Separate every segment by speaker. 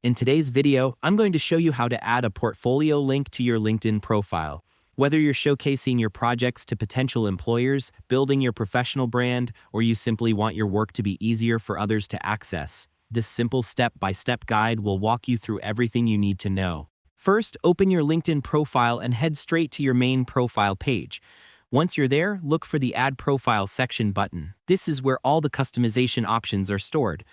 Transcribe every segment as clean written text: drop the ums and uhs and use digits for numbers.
Speaker 1: In today's video, I'm going to show you how to add a portfolio link to your LinkedIn profile. Whether you're showcasing your projects to potential employers, building your professional brand, or you simply want your work to be easier for others to access, this simple step-by-step guide will walk you through everything you need to know. First, open your LinkedIn profile and head straight to your main profile page. Once you're there, look for the Add Profile section button. This is where all the customization options are stored.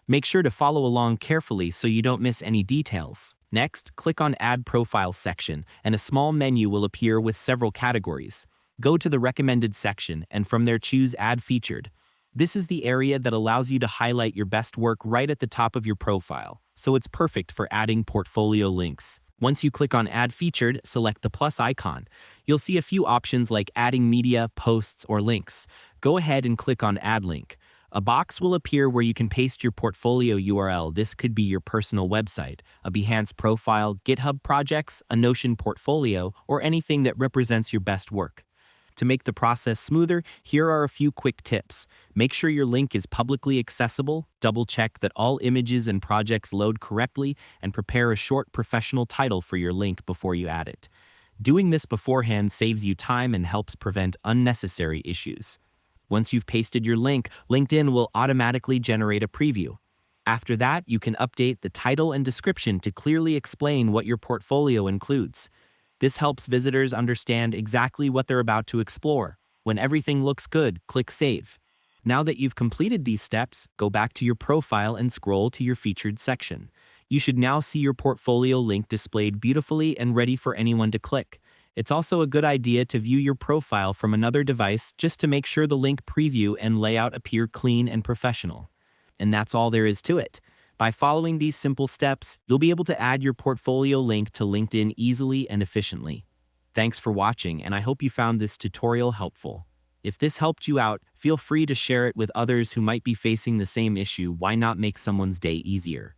Speaker 1: Make sure to follow along carefully so you don't miss any details. Next, click on Add Profile section, and a small menu will appear with several categories. Go to the Recommended section, and from there choose Add Featured. This is the area that allows you to highlight your best work right at the top of your profile, so it's perfect for adding portfolio links. Once you click on Add Featured, select the plus icon. You'll see a few options like adding media, posts, or links. Go ahead and click on Add Link. A box will appear where you can paste your portfolio URL. This could be your personal website, a Behance profile, GitHub projects, a Notion portfolio, or anything that represents your best work. To make the process smoother, here are a few quick tips. Make sure your link is publicly accessible, double-check that all images and projects load correctly, and prepare a short professional title for your link before you add it. Doing this beforehand saves you time and helps prevent unnecessary issues. Once you've pasted your link, LinkedIn will automatically generate a preview. After that, you can update the title and description to clearly explain what your portfolio includes. This helps visitors understand exactly what they're about to explore. When everything looks good, click Save. Now that you've completed these steps, go back to your profile and scroll to your Featured section. You should now see your portfolio link displayed beautifully and ready for anyone to click. It's also a good idea to view your profile from another device just to make sure the link preview and layout appear clean and professional. And that's all there is to it. By following these simple steps, you'll be able to add your portfolio link to LinkedIn easily and efficiently. Thanks for watching, and I hope you found this tutorial helpful. If this helped you out, feel free to share it with others who might be facing the same issue. Why not make someone's day easier?